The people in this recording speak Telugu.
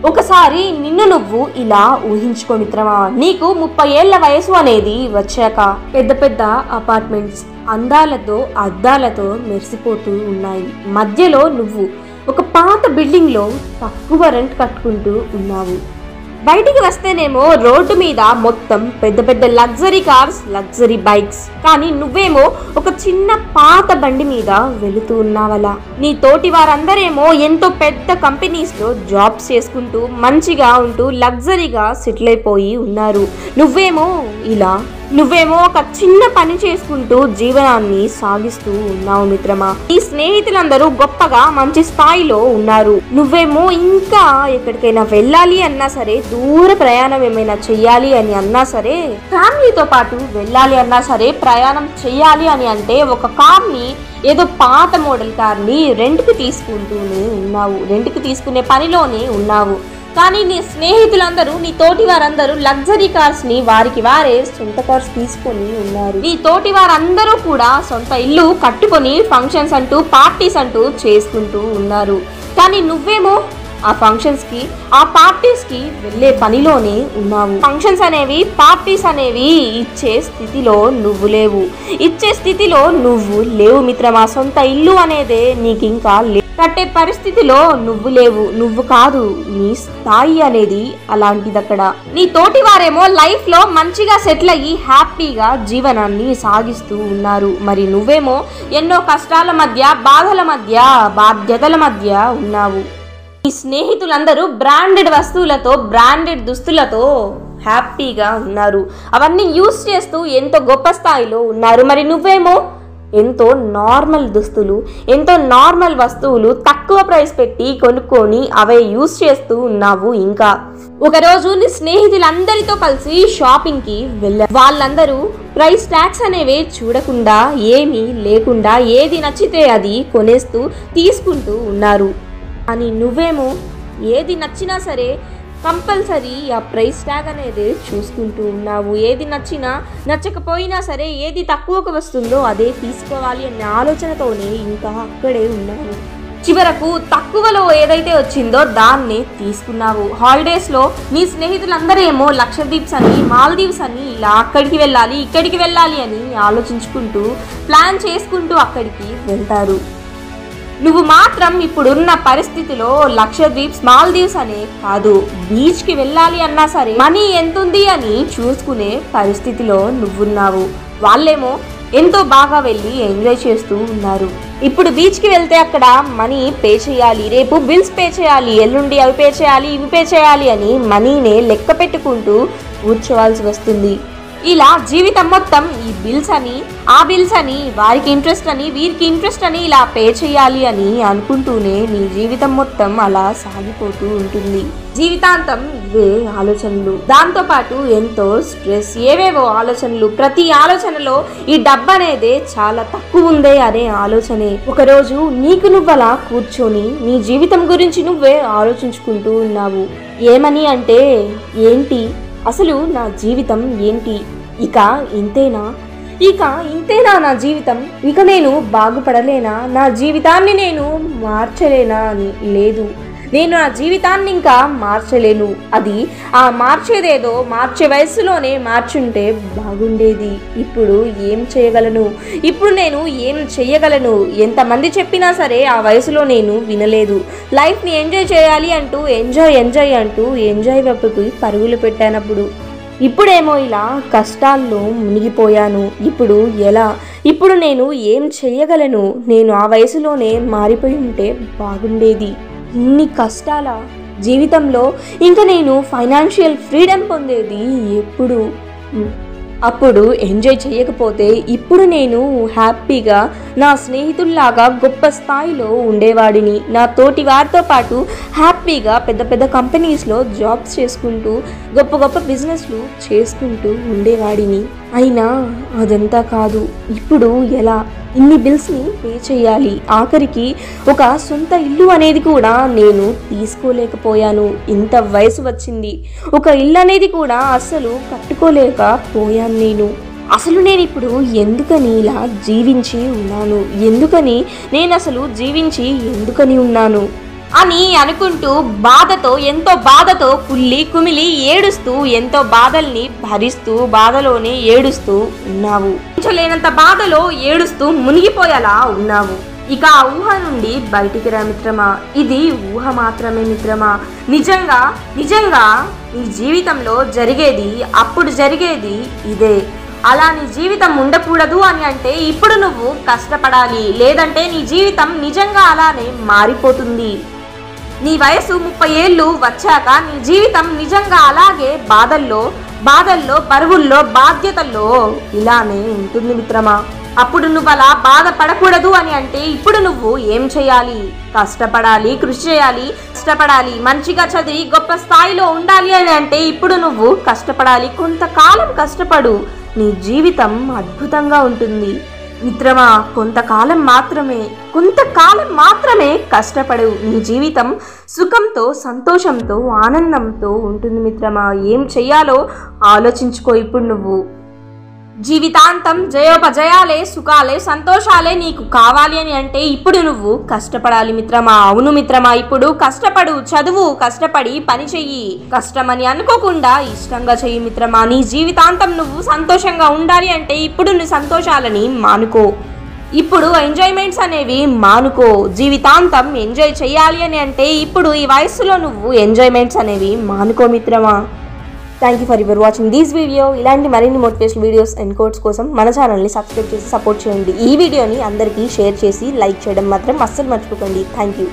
ఒకసారి నిన్ను నువ్వు ఇలా ఊహించుకో మిత్రమా, నీకు 30 ఏళ్ల వయసు అనేది వచ్చాక పెద్ద పెద్ద అపార్ట్మెంట్స్ అందాలతో అద్దాలతో మెరిసిపోతూ ఉన్నాయి. మధ్యలో నువ్వు ఒక పాత బిల్డింగ్ లో తక్కువ రెంట్ కట్టుకుంటూ ఉన్నావు. బయటికి వస్తేనేమో రోడ్డు మీద మొత్తం పెద్ద పెద్ద లగ్జరీ కార్స్, లగ్జరీ బైక్స్, కానీ నువ్వేమో ఒక చిన్న పాత బండి మీద వెళుతూ ఉన్నావలా. నీ తోటి వారందరేమో ఎంతో పెద్ద కంపెనీస్ లో జాబ్స్ చేసుకుంటూ మంచిగా ఉంటూ లగ్జరీగా సెటిల్ అయిపోయి ఉన్నారు. నువ్వేమో ఒక చిన్న పని చేసుకుంటూ జీవనాన్ని సాగిస్తూ ఉన్నావు మిత్రమా. నీ స్నేహితులందరూ గొప్పగా మంచి స్థాయిలో ఉన్నారు. నువ్వేమో ఇంకా ఎక్కడికైనా వెళ్ళాలి అన్నా సరే, దూర ప్రయాణం ఏమైనా చెయ్యాలి అని అన్నా సరే, ఫ్యామిలీతో పాటు వెళ్ళాలి అన్నా సరే, ప్రయాణం చెయ్యాలి అని అంటే ఒక కార్ని, ఏదో పాత మోడల్ కార్ని రెంట్కి తీసుకుంటూనే ఉన్నావు. రెంట్కి తీసుకునే పనిలోనే ఉన్నావు. కానీ నీ స్నేహితులందరూ, నీ తోటి వారందరూ లగ్జరీ కార్స్ ని వారికి వారే సొంత కార్స్ తీసుకొని ఉన్నారు. నీ తోటి వారందరూ కూడా సొంత ఇల్లు కట్టుకొని ఫంక్షన్స్ అంటూ, పార్టీస్ అంటూ చేసుకుంటూ ఉన్నారు. కానీ నువ్వేమో ఆ ఫంక్షన్స్ కి, ఆ పార్టీస్ కి వెళ్లే పనిలోనే ఉన్నావు. ఫంక్షన్స్ అనేవి, పార్టీస్ అనేవి ఇచ్చే స్థితిలో నువ్వు లేవు మిత్రమా. సొంత ఇల్లు అనేదే నీకు ఇంకా కట్టే పరిస్థితిలో నువ్వు లేవు. నువ్వు కాదు, నీ స్థాయి అనేది అలాంటిదక్కడ. నీ తోటి వారేమో లైఫ్ లో మంచిగా సెటిల్ అయ్యి హ్యాపీగా జీవనాన్ని సాగిస్తూ ఉన్నారు. మరి నువ్వేమో ఎన్నో కష్టాల మధ్య, బాధల మధ్య, బాధ్యతల మధ్య ఉన్నావు. నీ స్నేహితులందరూ బ్రాండెడ్ వస్తువులతో, బ్రాండెడ్ దుస్తులతో హ్యాపీగా ఉన్నారు. అవన్నీ యూస్ చేస్తూ ఎంతో గొప్ప స్థాయిలో ఉన్నారు. మరి నువ్వేమో ఎంతో నార్మల్ దుస్తులు, ఎంతో నార్మల్ వస్తువులు తక్కువ ప్రైస్ పెట్టి కొనుక్కొని అవే యూస్ చేస్తూ ఉన్నావు. ఇంకా ఒకరోజు నీ స్నేహితులందరితో కలిసి షాపింగ్ కి వెళ్ళారు. వాళ్ళందరూ ప్రైస్ ట్యాగ్స్ అనేవి చూడకుండా, ఏమీ లేకుండా ఏది నచ్చితే అది కొనేస్తూ తీసుకుంటూ ఉన్నారు. అని నువ్వేమో ఏది నచ్చినా సరే కంపల్సరీ ఆ ప్రైస్ ట్యాగ్ అనేది చూసుకుంటూ ఉన్నావు. ఏది నచ్చినా, నచ్చకపోయినా సరే, ఏది తక్కువకు వస్తుందో అదే తీసుకోవాలి అనే ఆలోచనతోనే ఇంకా అక్కడే ఉన్నావు. చివరకు తక్కువలో ఏదైతే వచ్చిందో దాన్ని తీసుకున్నావు. హాలిడేస్లో నీ స్నేహితులందరేమో లక్షద్వీప్స్ అని, మాల్దీవ్స్ అని ఇలా అక్కడికి వెళ్ళాలి, ఇక్కడికి వెళ్ళాలి అని ఆలోచించుకుంటూ, ప్లాన్ చేసుకుంటూ అక్కడికి వెళ్తారు. నువ్వు మాత్రం ఇప్పుడున్న పరిస్థితిలో లక్షద్వీప్స్, మాల్దీవ్స్ అనే కాదు, బీచ్కి వెళ్ళాలి అన్నా సరే మనీ ఎంతుంది అని చూసుకునే పరిస్థితిలో నువ్వున్నావు. వాళ్ళేమో ఎంతో బాగా వెళ్ళి ఎంజాయ్ చేస్తూ ఉన్నారు. ఇప్పుడు బీచ్కి వెళ్తే అక్కడ మనీ పే చేయాలి, రేపు బిల్స్ పే చేయాలి, ఎల్లుండి అవి పే చేయాలి, ఇవి పే చేయాలి అని మనీనే లెక్క పెట్టుకుంటూ కూర్చోవాల్సి వస్తుంది. ఇలా జీవితం మొత్తం ఈ బిల్స్ అని, ఆ బిల్స్ అని, వారికి ఇంట్రెస్ట్ అని, వీరికి ఇంట్రెస్ట్ అని ఇలా పే చేయాలి అని అనుకుంటూనే నీ జీవితం మొత్తం అలా సాగిపోతూ ఉంటుంది. జీవితాంతం ఇవే ఆలోచనలు, దాంతోపాటు ఎంతో స్ట్రెస్, ఏవేవో ఆలోచనలు. ప్రతి ఆలోచనలో ఈ డబ్బు అనేది చాలా తక్కువ ఉందే అనే ఆలోచనే. ఒకరోజు నీకు నువ్వలా కూర్చొని నీ జీవితం గురించి నువ్వే ఆలోచించుకుంటూ ఉన్నావు. ఏమని అంటే, ఏంటి అసలు నా జీవితం ఏంటి? ఇక ఇంతేనా నా జీవితం? ఇక నేను బాగుపడలేనా? నా జీవితాన్ని నేను మార్చలేనా అని? లేదు, నేను నా జీవితాన్ని ఇంకా మార్చలేను. అది ఆ మార్చేదేదో మార్చే వయసులోనే మార్చుంటే బాగుండేది. ఇప్పుడు ఏం చేయగలను? ఇప్పుడు నేను ఏం చెయ్యగలను? ఎంతమంది చెప్పినా సరే ఆ వయసులో నేను వినలేదు. లైఫ్ని ఎంజాయ్ చేయాలి అంటూ ఎంజాయ్ వైపుకి పరుగులు పెట్టానప్పుడు. ఇప్పుడేమో ఇలా కష్టాల్లో మునిగిపోయాను. ఇప్పుడు ఎలా? ఇప్పుడు నేను ఏం చెయ్యగలను? నేను ఆ వయసులోనే మారిపోయి ఉంటే బాగుండేది. ఇన్ని కష్టాల జీవితంలో ఇంకా నేను ఫైనాన్షియల్ ఫ్రీడమ్ పొందేది ఎప్పుడు? అప్పుడు ఎంజాయ్ చేయకపోతే ఇప్పుడు నేను హ్యాపీగా నా స్నేహితుల్లాగా గొప్ప స్థాయిలో ఉండేవాడిని. నా తోటి వారితో పాటు హ్యాపీగా పెద్ద పెద్ద కంపెనీస్లో జాబ్స్ చేసుకుంటూ గొప్ప గొప్ప బిజినెస్లు చేసుకుంటూ ఉండేవాడిని. అయినా అదంతా కాదు. ఇప్పుడు ఎలా? ఇన్ని బిల్స్ని పే చేయాలి, ఆఖరికి ఒక సొంత ఇల్లు అనేది కూడా నేను తీసుకోలేకపోయాను. ఇంత వయసు వచ్చింది, ఒక ఇల్లు అనేది కూడా అసలు కట్టుకోలేకపోయాను నేను. అసలు నేను ఇప్పుడు ఎందుకని ఇలా జీవించి ఉన్నాను? ఎందుకని నేను అసలు జీవించి ఎందుకని ఉన్నాను? అని అనుకుంటూ ఎంతో బాధతో కుళ్ళి కుమిలి ఏడుస్తూ ఎంతో బాధల్ని భరిస్తూ బాధలోనే ఏడుస్తూ ఉన్నావు. లేనంత బాధలో ఏడుస్తూ మునిగిపోయేలా ఉన్నావు. ఇక ఆ ఊహ నుండి బయటికి రా మిత్రమా. ఇది ఊహ మాత్రమే మిత్రమా. నిజంగా నీ జీవితంలో అప్పుడు జరిగేది ఇదే. అలా నీ జీవితం ఉండకూడదు అని అంటే ఇప్పుడు నువ్వు కష్టపడాలి, లేదంటే నీ జీవితం నిజంగా అలానే మారిపోతుంది. నీ వయసు 30 ఏళ్ళు వచ్చాక నీ జీవితం నిజంగా అలాగే బాధల్లో బరువుల్లో బాధ్యతల్లో ఇలానే ఉంటుంది మిత్రమా. అప్పుడు నువ్వు అలా బాధపడకూడదు అని అంటే ఇప్పుడు నువ్వు ఏం చేయాలి? కష్టపడాలి, కృషి చేయాలి, మంచిగా చదివి గొప్ప స్థాయిలో ఉండాలి అని అంటే ఇప్పుడు నువ్వు కష్టపడాలి. కొంతకాలం కష్టపడు, నీ జీవితం అద్భుతంగా ఉంటుంది మిత్రమా. కొంతకాలం మాత్రమే కష్టపడు, నీ జీవితం సుఖంతో సంతోషంతో ఆనందంతో ఉంటుంది మిత్రమా. ఏం చెయ్యాలో ఆలోచించుకో. ఇప్పుడు నువ్వు జీవితాంతం జయోపజయాలే, సుఖాలే, సంతోషాలే నీకు కావాలి అని అంటే ఇప్పుడు నువ్వు కష్టపడాలి మిత్రమా. అవును మిత్రమా, ఇప్పుడు కష్టపడు, చదువు, కష్టపడి పని చెయ్యి. కష్టమని అనుకోకుండా ఇష్టంగా చెయ్యి మిత్రమా. నీ జీవితాంతం నువ్వు సంతోషంగా ఉండాలి అంటే ఇప్పుడు నీ సంతోషాలని మానుకో. ఇప్పుడు ఎంజాయ్మెంట్స్ అనేవి మానుకో. జీవితాంతం ఎంజాయ్ చెయ్యాలి అని అంటే ఇప్పుడు ఈ వయస్సులో నువ్వు ఎంజాయ్మెంట్స్ అనేవి మానుకో మిత్రమా. Thank you for your watching this video. ఇలాంటి మరిన్ని మోటివేషన్ వీడియోస్ అండ్ కోట్స్ కోసం మన ఛానల్ని సబ్స్క్రైబ్ చేసి సపోర్ట్ చేయండి. ఈ వీడియోని అందరికీ షేర్ చేసి లైక్ చేయడం మాత్రం అస్సలు మర్చిపోకండి. Thank you.